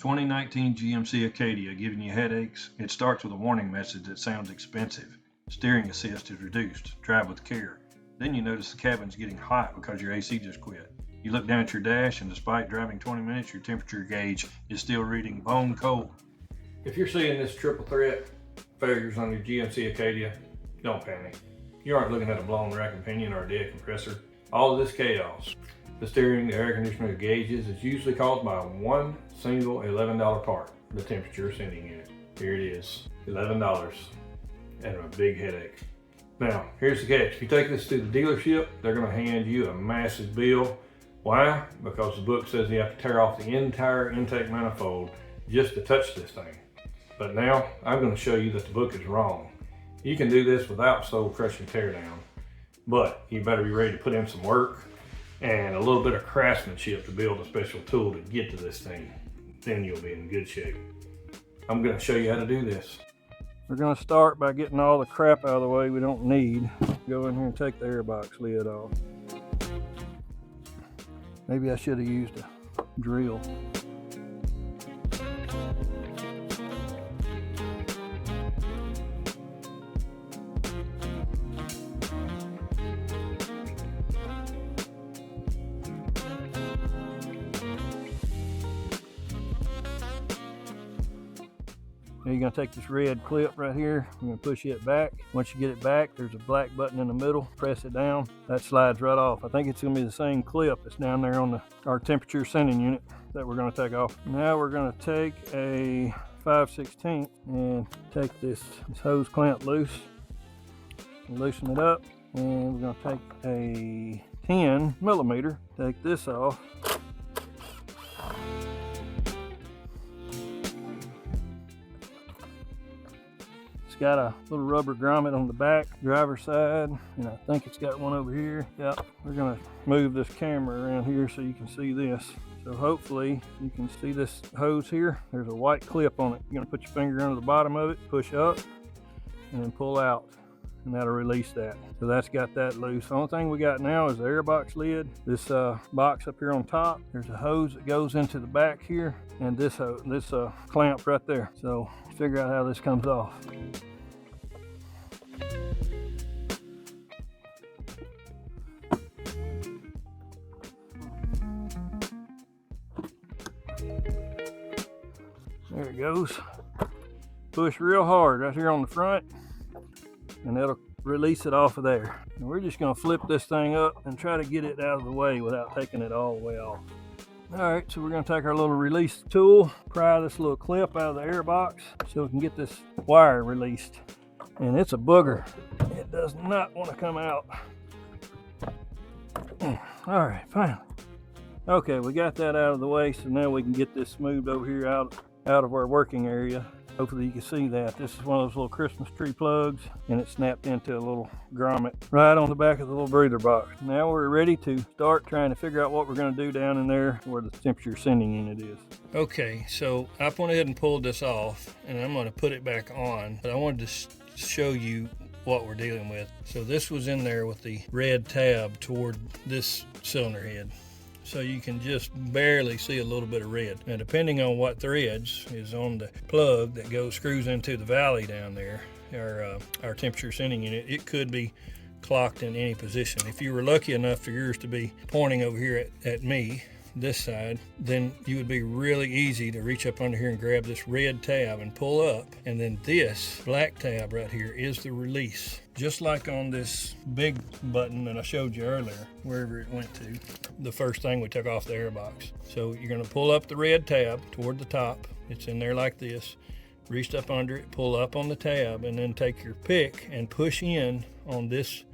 2019 GMC Acadia giving you headaches? It starts with a warning message that sounds expensive. Steering assist is reduced. Drive with care. Then you notice the cabin's getting hot because your AC just quit. You look down at your dash, and despite driving 20 minutes, your temperature gauge is still reading bone cold. If you're seeing this triple threat failures on your GMC Acadia, don't panic. You aren't looking at a blown racking pinion or a dead compressor. All of this chaos, the steering, the air conditioner, the gauges, is usually caused by one single $11 part, the temperature sending unit. Here it is, $11 and a big headache. Now, here's the catch. If you take this to the dealership, they're gonna hand you a massive bill. Why? Because the book says you have to tear off the entire intake manifold just to touch this thing. But now, I'm gonna show you that the book is wrong. You can do this without soul crushing teardown, but you better be ready to put in some work and a little bit of craftsmanship to build a special tool to get to this thing. Then you'll be in good shape. I'm gonna show you how to do this. We're gonna start by getting all the crap out of the way we don't need. Go in here and take the airbox lid off. Maybe I should have used a drill. Now you're going to take this red clip right here, you're going to push it back. Once you get it back, there's a black button in the middle. Press it down, that slides right off. I think it's going to be the same clip that's down there on our temperature sending unit that we're going to take off. Now we're going to take a 5/16 and take this hose clamp loose, loosen it up, and we're going to take a 10 millimeter, take this off. Got a little rubber grommet on the back, driver's side, and I think it's got one over here. Yep, we're gonna move this camera around here so you can see this. So hopefully you can see this hose here. There's a white clip on it. You're gonna put your finger under the bottom of it, push up, and then pull out, and that'll release that. So that's got that loose. The only thing we got now is the airbox lid. This box up here on top. There's a hose that goes into the back here, and this clamp right there. So figure out how this comes off. There it goes. Push real hard right here on the front, and that'll release it off of there. And we're just gonna flip this thing up and try to get it out of the way without taking it all the way off. All right, so we're gonna take our little release tool, pry this little clip out of the airbox so we can get this wire released. And it's a booger. It does not want to come out. All right, finally. Okay, we got that out of the way, so now we can get this moved over here out of our working area. Hopefully you can see that. This is one of those little Christmas tree plugs, and it's snapped into a little grommet right on the back of the little breather box. Now we're ready to start trying to figure out what we're going to do down in there where the temperature sending unit is. Okay, so I went ahead and pulled this off, and I'm going to put it back on, but I wanted to show you what we're dealing with. So this was in there with the red tab toward this cylinder head. So you can just barely see a little bit of red. Now, depending on what threads is on the plug that screws into the valley down there, our temperature sending unit, it could be clocked in any position. If you were lucky enough for yours to be pointing over here at me, this side, then you would be really easy to reach up under here and grab this red tab and pull up, and then this black tab right here is the release. Just like on this big button that I showed you earlier, wherever it went to, the first thing we took off the airbox. So you're going to pull up the red tab toward the top. It's in there like this. Reach up under it, pull up on the tab, and then take your pick and push in on this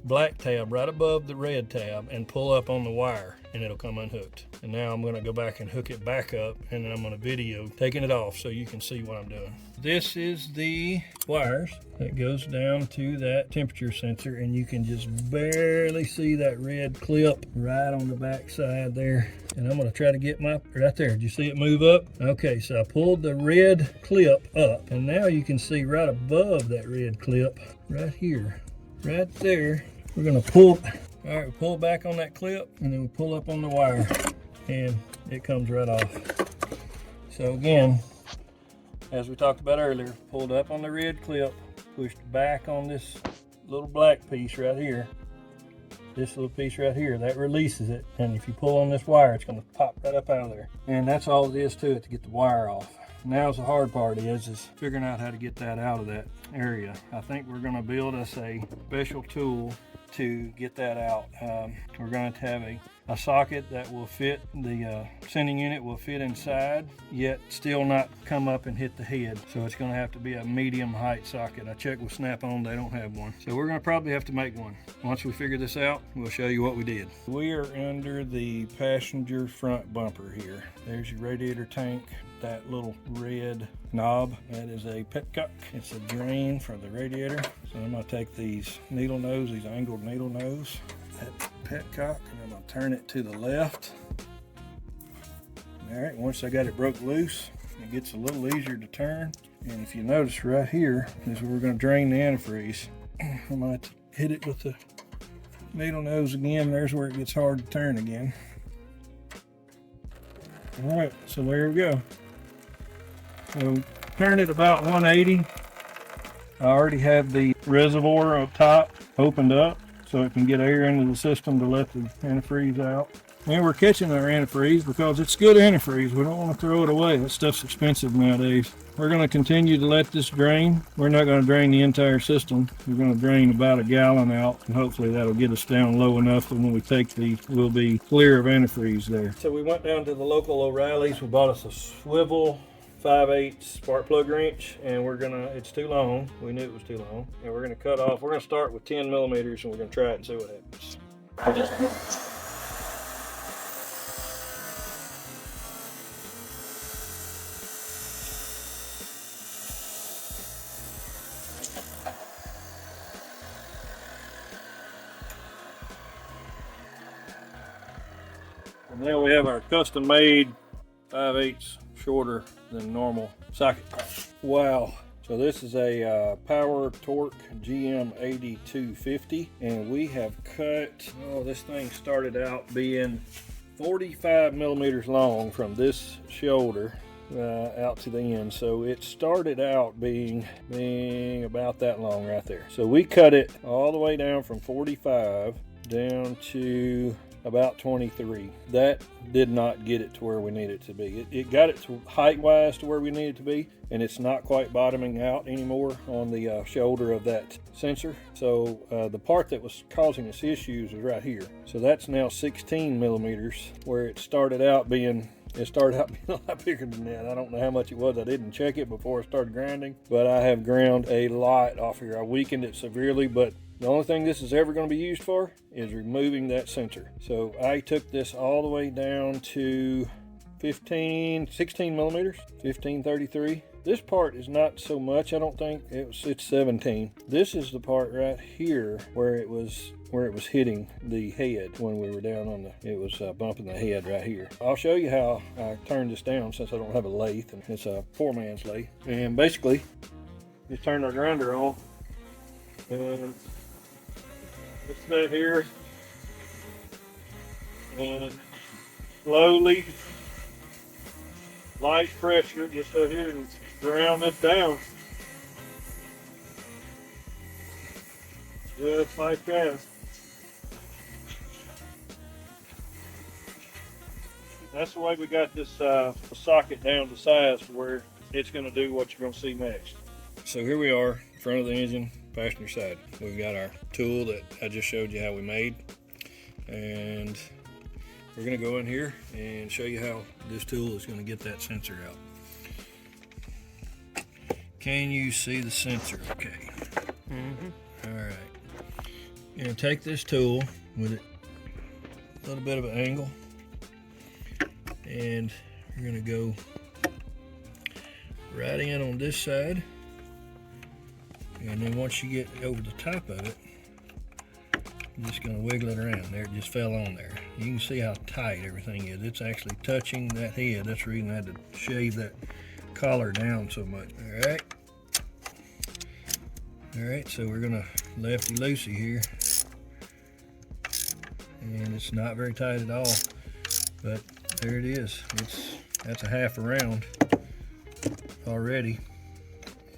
black tab right above the red tab and pull up on the wire, and it'll come unhooked. And now I'm going to go back and hook it back up, and then I'm going to video taking it off so you can see what I'm doing. This is the wires that goes down to that temperature sensor, and you can just barely see that red clip right on the back side there. And I'm going to try to get right there. Did you see it move up? Okay, so I pulled the red clip up, and now you can see right above that red clip right here, right there. We're going to pull. All right, we pull back on that clip, and then we pull up on the wire, and it comes right off. So again, as we talked about earlier, pulled up on the red clip, pushed back on this little black piece right here. This little piece right here, that releases it. And if you pull on this wire, it's going to pop right up out of there. And that's all it is to it to get the wire off. Now's the hard part is figuring out how to get that out of that area. I think we're going to build us a special tool to get that out. We're going to have a socket that will fit, the sending unit will fit inside, yet still not come up and hit the head. So it's going to have to be a medium height socket. I checked with Snap-on, they don't have one. So we're going to probably have to make one. Once we figure this out, we'll show you what we did. We are under the passenger front bumper here. There's your radiator tank. That little red knob, that is a petcock. It's a drain for the radiator. So I'm going to take these needle nose, these angled needle nose, that petcock, and I'm going to turn it to the left. All right, once I got it broke loose, it gets a little easier to turn. And if you notice right here is where we're going to drain the antifreeze. I might hit it with the needle nose again. There's where it gets hard to turn again. All right, so there we go. So turn it about 180. I already have the reservoir up top opened up so it can get air into the system to let the antifreeze out. And we're catching our antifreeze because it's good antifreeze. We don't want to throw it away. That stuff's expensive nowadays. We're going to continue to let this drain. We're not going to drain the entire system. We're going to drain about a gallon out, and hopefully that'll get us down low enough that when we take these, we'll be clear of antifreeze there. So we went down to the local O'Reilly's. We bought us a swivel 5/8 spark plug wrench, and it's too long. We knew it was too long. And we're going to cut off. We're going to start with 10 millimeters, and we're going to try it and see what happens. And now we have our custom made 5/8 shorter than normal socket. Wow. So this is a Power Torque GM 250, and we have cut, this thing started out being 45 millimeters long from this shoulder out to the end. So it started out being about that long right there. So we cut it all the way down from 45 down to about 23. That did not get it to where we need it to be. It got it to height-wise to where we need it to be, and it's not quite bottoming out anymore on the shoulder of that sensor. So the part that was causing us issues is right here. So that's now 16 millimeters, where it started out being a lot bigger than that. I don't know how much it was. I didn't check it before I started grinding, but I have ground a lot off here. I weakened it severely, but the only thing this is ever going to be used for is removing that sensor. So I took this all the way down to 16 millimeters, 1533. This part is not so much, I don't think. It's 17. This is the part right here where it was hitting the head when we were down on it was bumping the head right here. I'll show you how I turned this down since I don't have a lathe, and it's a 4-man's lathe. And basically, just turn our grinder on, and it's that here, and slowly, light pressure, just so here and ground this down, just like that. That's the way we got this socket down to size where it's going to do what you're going to see next. So here we are, in front of the engine, passenger side. We've got our tool that I just showed you how we made, and we're going to go in here and show you how this tool is going to get that sensor out. Can you see the sensor okay? All right. You're going to take this tool with it a little bit of an angle, and you're going to go right in on this side, and then once you get over the top of it, you're just going to wiggle it around. There, it just fell on there. You can see how tight everything is. It's actually touching that head. That's the reason I had to shave that collar down so much. All right, so we're going to lefty-loosey here, and it's not very tight at all, but there it is. That's a half a round already.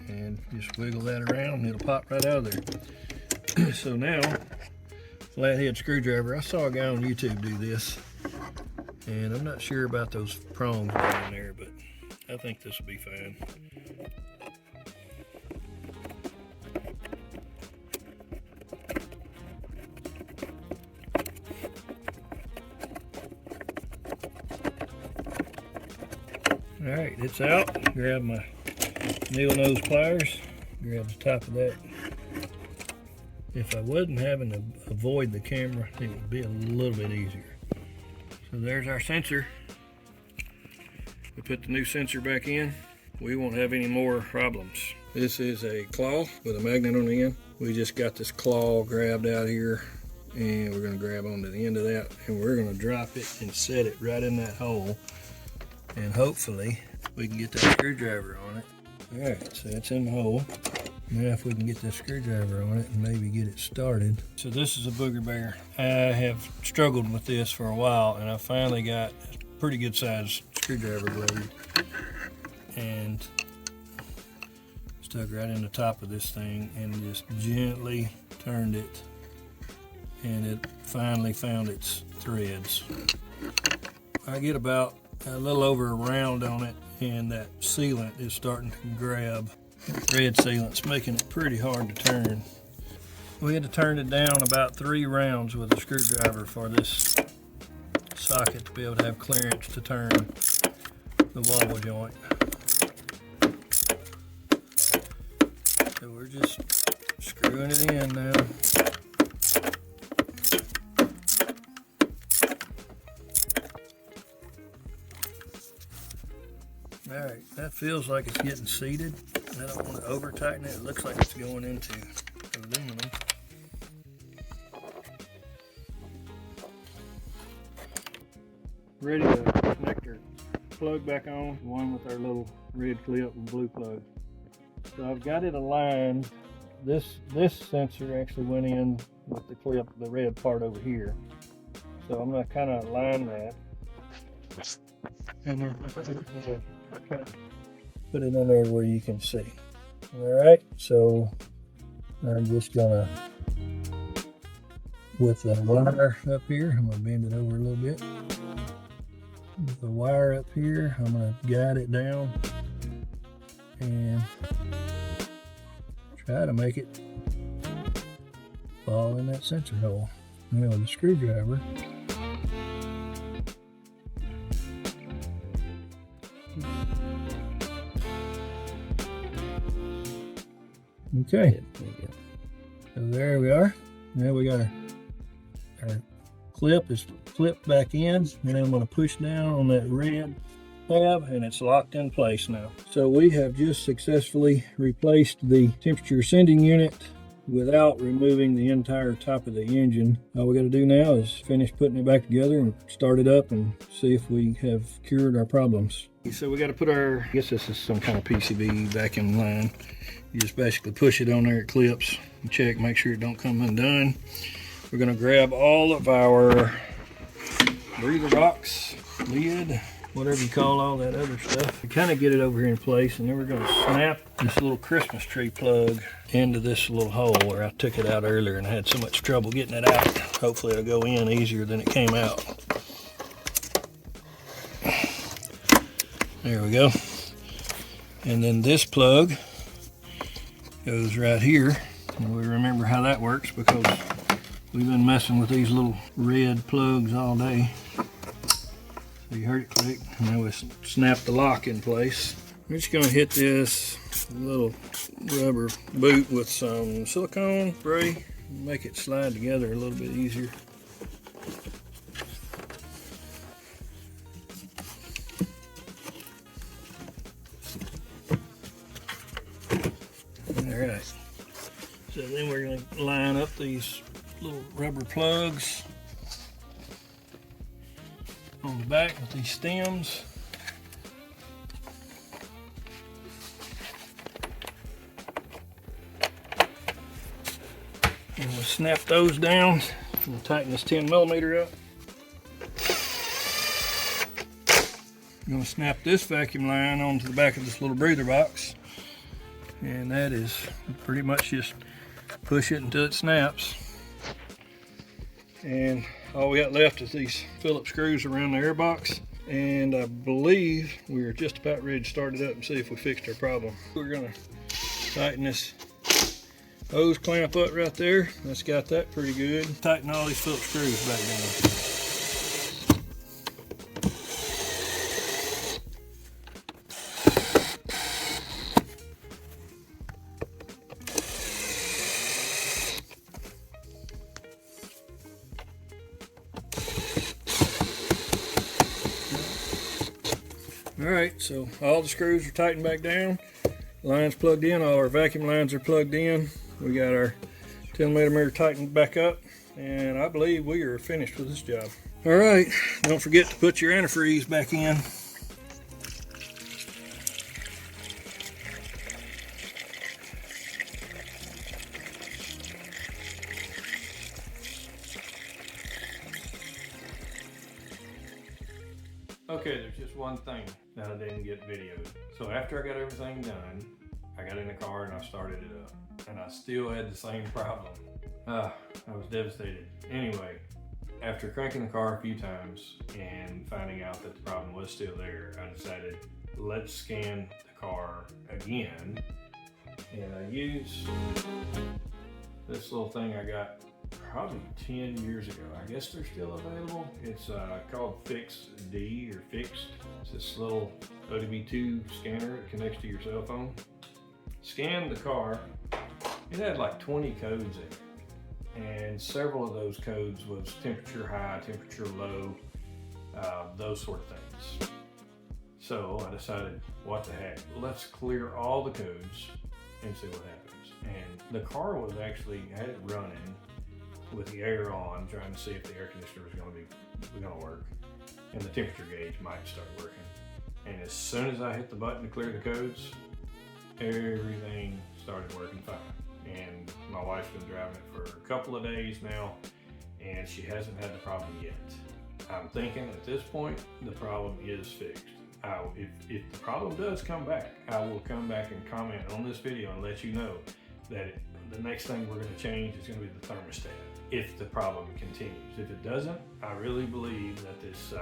And just wiggle that around and it'll pop right out of there. So now, flathead screwdriver. I saw a guy on YouTube do this, and I'm not sure about those prongs down there, but I think this will be fine. All right, it's out. Grab my nail nose pliers, grab the top of that. If I wasn't having to avoid the camera, it would be a little bit easier. So there's our sensor. We put the new sensor back in. We won't have any more problems. This is a claw with a magnet on the end. We just got this claw grabbed out here, and we're going to grab onto the end of that, and we're going to drop it and set it right in that hole, and hopefully we can get that screwdriver on it. All right, so it's in the hole. Now if we can get that screwdriver on it and maybe get it started. So this is a booger bear. I have struggled with this for a while, and I finally got a pretty good sized screwdriver blade and stuck right in the top of this thing and just gently turned it, and it finally found its threads. I get about a little over a round on it, and that sealant is starting to grab. Red sealant's making it pretty hard to turn. We had to turn it down about 3 rounds with a screwdriver for this socket to be able to have clearance to turn the wobble joint. So we're just screwing it in now. Alright, that feels like it's getting seated. I don't want to over tighten it. It looks like it's going into aluminum. Ready to connect our plug back on, the one with our little red clip and blue plug. So I've got it aligned. This sensor actually went in with the clip, the red part over here. So I'm going to kind of align that. And then put it in there where you can see. Alright, so I'm just gonna, with the wire up here, I'm gonna bend it over a little bit. With the wire up here, I'm gonna guide it down and try to make it fall in that sensor hole. Now with the screwdriver, okay, so there we are. Now we got our clip is flipped back in, and I'm going to push down on that red tab, and it's locked in place now. So we have just successfully replaced the temperature sending unit without removing the entire top of the engine. All we got to do now is finish putting it back together and start it up and see if we have cured our problems. So we got to put our, I guess this is some kind of PCB vacuum line. You just basically push it on there, it clips, and check, make sure it don't come undone. We're going to grab all of our breather box, lid, whatever you call all that other stuff. We kind of get it over here in place, and then we're going to snap this little Christmas tree plug into this little hole where I took it out earlier and I had so much trouble getting it out. Hopefully it'll go in easier than it came out. There we go. And then this plug goes right here. And we remember how that works because we've been messing with these little red plugs all day. So you heard it click, and then we snap the lock in place. We're just going to hit this little rubber boot with some silicone spray, make it slide together a little bit easier. Alright, so then we're going to line up these little rubber plugs on the back with these stems. And we'll snap those down and tighten this 10mm up. I'm going to snap this vacuum line onto the back of this little breather box, and that is pretty much just push it until it snaps. And all we got left is these Phillips screws around the air box, and I believe we're just about ready to start it up and see if we fixed our problem. We're going to tighten this hose clamp up right there. That's got that pretty good. Tighten all these Phillips screws back down. Alright, so all the screws are tightened back down. Lines plugged in, all our vacuum lines are plugged in. We got our 10mm tightened back up, and I believe we are finished with this job. Alright, don't forget to put your antifreeze back in. Okay, there's just one thing that I didn't get videoed. So after I got everything done, I got in the car and I started it up. And I still had the same problem. I was devastated. Anyway, after cranking the car a few times and finding out that the problem was still there, I decided, let's scan the car again. And I used this little thing I got probably 10 years ago. I guess they're still available. It's called Fixed D or Fixed. It's this little ODB2 scanner that connects to your cell phone. Scanned the car. It had like 20 codes in it, and several of those codes was temperature high, temperature low, those sort of things. So I decided, what the heck, let's clear all the codes and see what happens. And the car was actually, had it running with the air on, trying to see if the air conditioner was going to work, and the temperature gauge might start working. And as soon as I hit the button to clear the codes, everything started working fine. And my wife's been driving it for a couple of days now, and she hasn't had the problem yet. I'm thinking at this point the problem is fixed. If the problem does come back, I will come back and comment on this video and let you know that the next thing we're going to change is going to be the thermostat, if the problem continues. If it doesn't, I really believe that this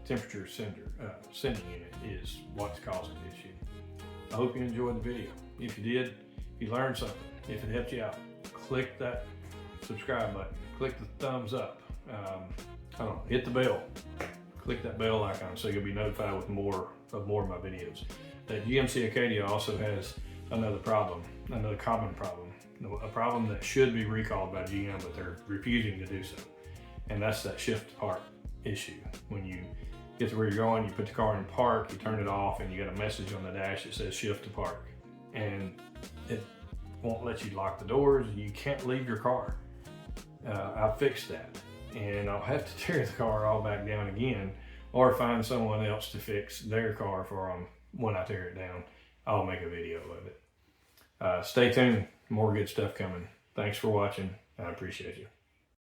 temperature sending unit is what's causing the issue. I hope you enjoyed the video. If you did, if you learned something, if it helped you out, click that subscribe button, click the thumbs up, hit the bell, click that bell icon so you'll be notified with more of my videos. That GMC Acadia also has another problem, another common problem, a problem that should be recalled by GM, but they're refusing to do so. And that's that shift to park issue. When you get to where you're going, you put the car in park, you turn it off, and you got a message on the dash that says shift to park. And it won't let you lock the doors, and you can't leave your car. I fixed that, and I'll have to tear the car all back down again, or find someone else to fix their car for them when I tear it down. I'll make a video of it. Stay tuned, more good stuff coming. Thanks for watching, I appreciate you.